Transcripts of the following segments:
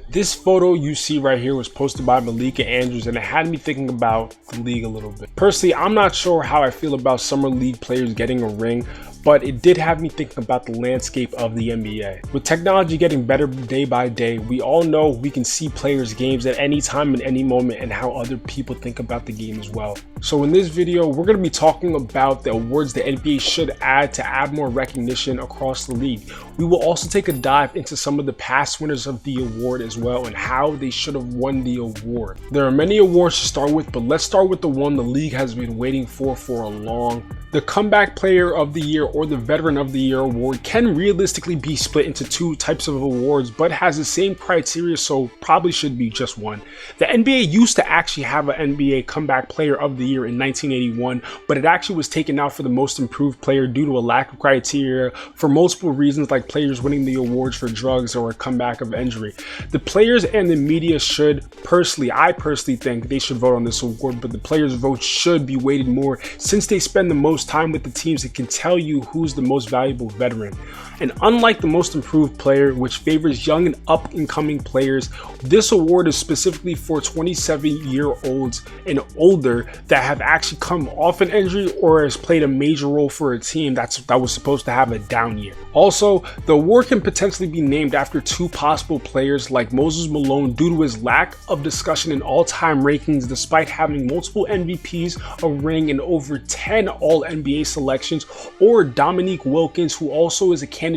This photo you see right here was posted by Malika Andrews, and it had me thinking about the league a little bit. Personally, I'm not sure how I feel about summer league players getting a ring, but it did have me thinking about the landscape of the NBA. With technology getting better day by day, we all know we can see players' games at any time and any moment and how other people think about the game as well. So in this video, we're going to be talking about the awards the NBA should add to add more recognition across the league. We will also take a dive into some of the past winners of the award as well and how they should have won the award. There are many awards to start with, but let's start with the one the league has been waiting for a long time. The Comeback Player of the Year or the Veteran of the Year award can realistically be split into two types of awards, but has the same criteria, so probably should be just one. The NBA used to actually have an NBA Comeback Player of the Year in 1981, but it actually was taken out for the Most Improved Player due to a lack of criteria for multiple reasons, like players winning the awards for drugs or a comeback of injury. The players and the media should, I personally think they should vote on this award, but the players' vote should be weighted more since they spend the most time with the teams that can tell you who's the most valuable veteran. And unlike the Most Improved Player, which favors young and up-and-coming players, this award is specifically for 27-year-olds and older that have actually come off an injury or has played a major role for a team that was supposed to have a down year. Also, the award can potentially be named after two possible players like Moses Malone due to his lack of discussion in all-time rankings despite having multiple MVPs, a ring, and over 10 All-NBA selections, or Dominique Wilkins, who also is a candidate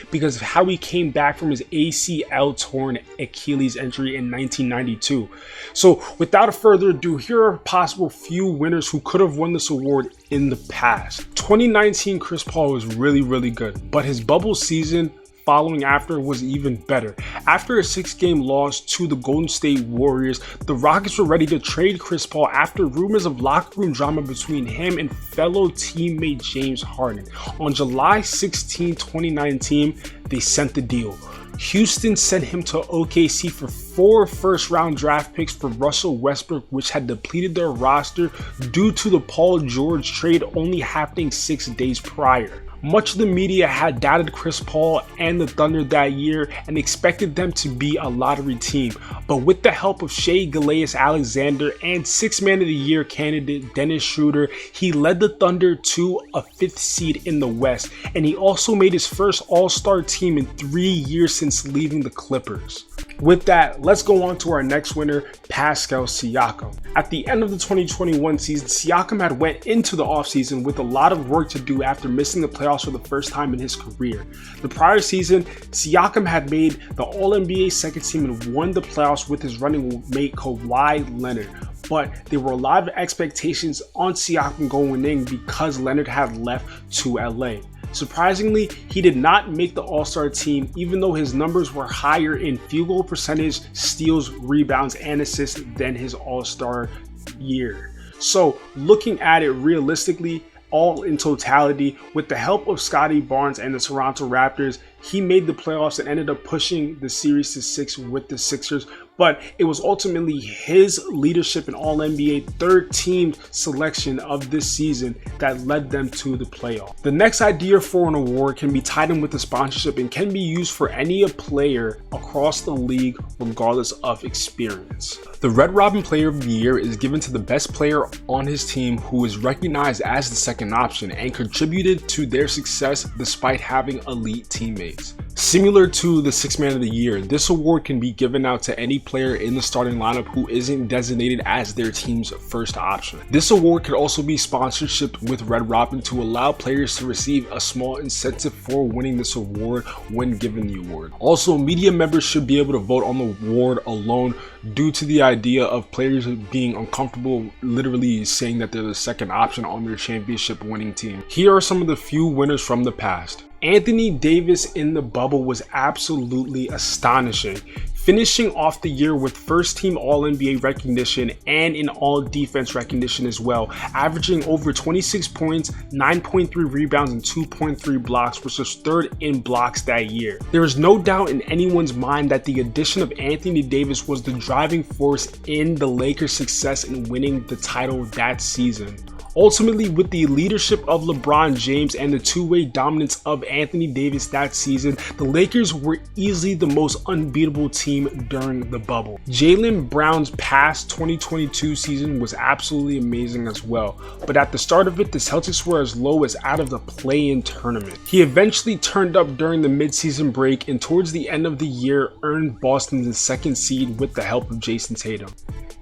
because of how he came back from his ACL torn Achilles injury in 1992. So without further ado, here are possible few winners who could have won this award in the past. 2019 Chris Paul was really good, but his bubble season following after was even better. After a 6-game loss to the Golden State Warriors, the Rockets were ready to trade Chris Paul after rumors of locker room drama between him and fellow teammate James Harden. On July 16, 2019, they sent the deal. Houston sent him to OKC for 4 first-round draft picks for Russell Westbrook, which had depleted their roster due to the Paul George trade only happening 6 days prior. Much of the media had doubted Chris Paul and the Thunder that year and expected them to be a lottery team, but with the help of Shai Gilgeous-Alexander and 6th Man of the Year candidate Dennis Schroeder, he led the Thunder to a 5th seed in the West, and he also made his first All-Star team in 3 years since leaving the Clippers. With that, let's go on to our next winner, Pascal Siakam. At the end of the 2021 season, Siakam had went into the offseason with a lot of work to do after missing the playoffs for the first time in his career. The prior season, Siakam had made the All-NBA second team and won the playoffs with his running mate Kawhi Leonard. But there were a lot of expectations on Siakam going in because Leonard had left to LA. Surprisingly, he did not make the All-Star team even though his numbers were higher in field goal percentage, steals, rebounds, and assists than his All-Star year. So looking at it realistically, all in totality, with the help of Scottie Barnes and the Toronto Raptors, he made the playoffs and ended up pushing the series to 6 with the Sixers. But it was ultimately his leadership in All-NBA third team selection of this season that led them to the playoff. The next idea for an award can be tied in with the sponsorship and can be used for any player across the league regardless of experience. The Red Robin Player of the Year is given to the best player on his team who is recognized as the second option and contributed to their success despite having elite teammates. Similar to the 6th Man of the Year, this award can be given out to any player in the starting lineup who isn't designated as their team's first option. This award could also be sponsorship with Red Robin to allow players to receive a small incentive for winning this award when given the award. Also, media members should be able to vote on the award alone due to the idea of players being uncomfortable literally saying that they're the second option on their championship winning team. Here are some of the few winners from the past. Anthony Davis in the bubble was absolutely astonishing, finishing off the year with first team All-NBA recognition and an All-Defense recognition as well, averaging over 26 points, 9.3 rebounds, and 2.3 blocks, which was third in blocks that year. There is no doubt in anyone's mind that the addition of Anthony Davis was the driving force in the Lakers' success in winning the title that season. Ultimately, with the leadership of LeBron James and the two-way dominance of Anthony Davis that season, the Lakers were easily the most unbeatable team during the bubble. Jaylen Brown's past 2022 season was absolutely amazing as well, but at the start of it, the Celtics were as low as out of the play-in tournament. He eventually turned up during the mid-season break, and towards the end of the year earned Boston the second seed with the help of Jason Tatum.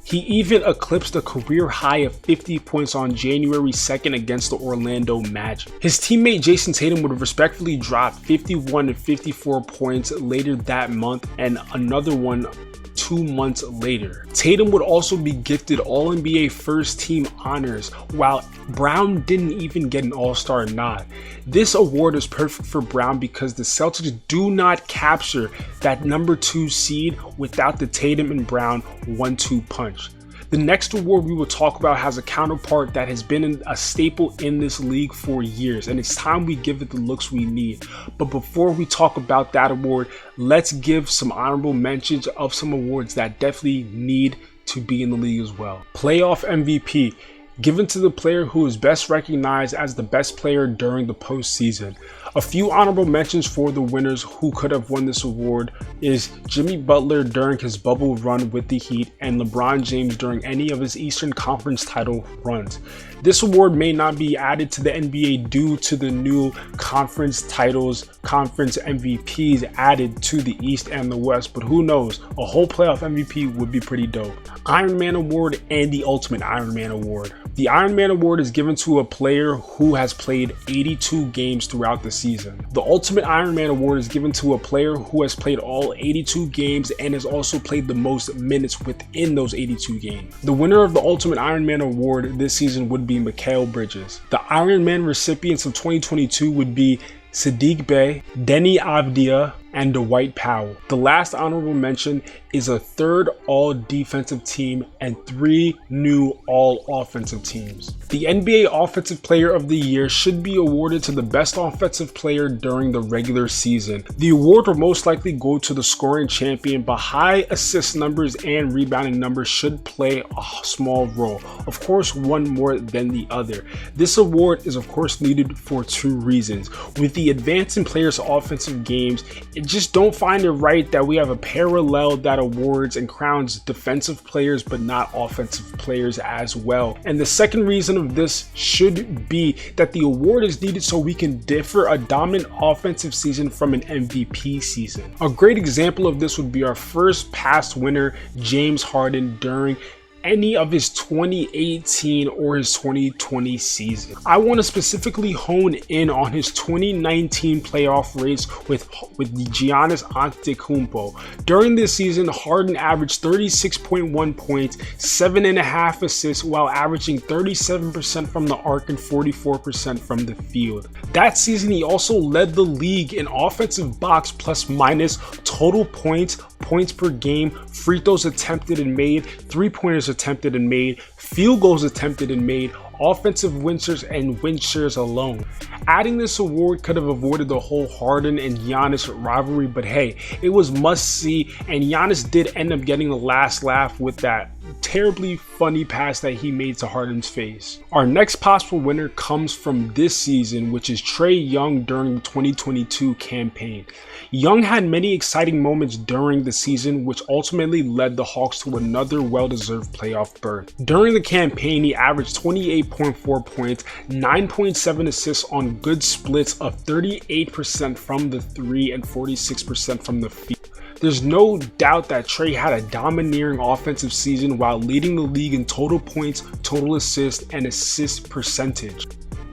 He even eclipsed a career high of 50 points on January 2nd against the Orlando Magic. His teammate Jason Tatum would respectfully drop 51 and 54 points later that month, and another one 2 months later. Tatum would also be gifted All-NBA First Team honors, while Brown didn't even get an All-Star nod. This award is perfect for Brown because the Celtics do not capture that number 2 seed without the Tatum and Brown 1-2 punch. The next award we will talk about has a counterpart that has been a staple in this league for years, and it's time we give it the looks we need. But before we talk about that award, let's give some honorable mentions of some awards that definitely need to be in the league as well. Playoff MVP, given to the player who is best recognized as the best player during the postseason. A few honorable mentions for the winners who could have won this award is Jimmy Butler during his bubble run with the Heat and LeBron James during any of his Eastern Conference title runs. This award may not be added to the NBA due to the new conference titles, conference MVPs added to the East and the West, but who knows, a whole playoff MVP would be pretty dope. Iron Man Award and the Ultimate Iron Man Award. The Iron Man Award is given to a player who has played 82 games throughout the season. The Ultimate Iron Man Award is given to a player who has played all 82 games and has also played the most minutes within those 82 games. The winner of the Ultimate Iron Man Award this season would be Mikal Bridges. The Iron Man recipients of 2022 would be Saddiq Bey, Deni Avdija, and Dwight Powell. The last honorable mention is a third all-defensive team and 3 new all-offensive teams. The NBA Offensive Player of the Year should be awarded to the best offensive player during the regular season. The award will most likely go to the scoring champion, but high assist numbers and rebounding numbers should play a small role. Of course, one more than the other. This award is of course needed for 2 reasons. With the advance in players' offensive games, just don't find it right that we have a parallel that awards and crowns defensive players but not offensive players as well. And the second reason of this should be that the award is needed so we can differ a dominant offensive season from an MVP season. A great example of this would be our first past winner, James Harden, during any of his 2018 or his 2020 season. I want to specifically hone in on his 2019 playoff race with Giannis Antetokounmpo. During this season, Harden averaged 36.1 points, 7.5 assists, while averaging 37% from the arc and 44% from the field. That season, he also led the league in offensive box plus minus, total points, points per game, free throws attempted and made, 3-pointers attempted and made, field goals attempted and made, offensive win shares and win shares alone. Adding this award could have avoided the whole Harden and Giannis rivalry, but hey, it was must see, and Giannis did end up getting the last laugh with that terribly funny pass that he made to Harden's face. Our next possible winner comes from this season, which is Trae Young during the 2022 campaign. Young had many exciting moments during the season, which ultimately led the Hawks to another well-deserved playoff berth. During the campaign, he averaged 28.4 points, 9.7 assists on good splits of 38% from the 3 and 46% from the field. There's no doubt that Trae had a domineering offensive season while leading the league in total points, total assists, and assist percentage.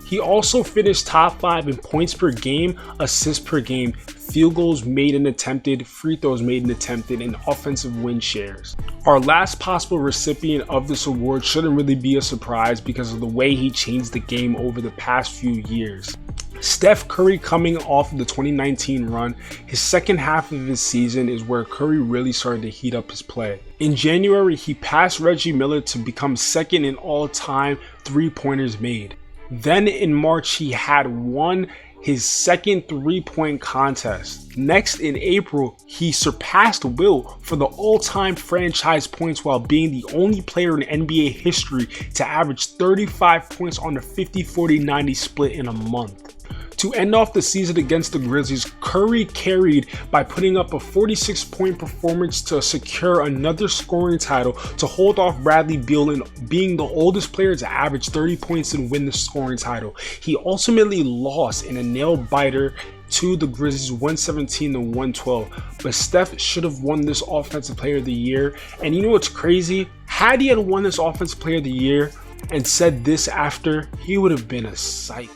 He also finished top 5 in points per game, assists per game, field goals made and attempted, free throws made and attempted, and offensive win shares. Our last possible recipient of this award shouldn't really be a surprise because of the way he changed the game over the past few years. Steph Curry, coming off of the 2019 run, his second half of his season is where Curry really started to heat up his play. In January, he passed Reggie Miller to become second in all-time 3-pointers made. Then in March, he had won his second 3-point contest. Next, in April, he surpassed Wilt for the all-time franchise points while being the only player in NBA history to average 35 points on a 50-40-90 split in a month. To end off the season against the Grizzlies, Curry carried by putting up a 46-point performance to secure another scoring title to hold off Bradley Beal in being the oldest player to average 30 points and win the scoring title. He ultimately lost in a nail-biter to the Grizzlies 117-112, but Steph should have won this Offensive Player of the Year. And you know what's crazy? Had he had won this Offensive Player of the Year and said this after, he would have been a psych.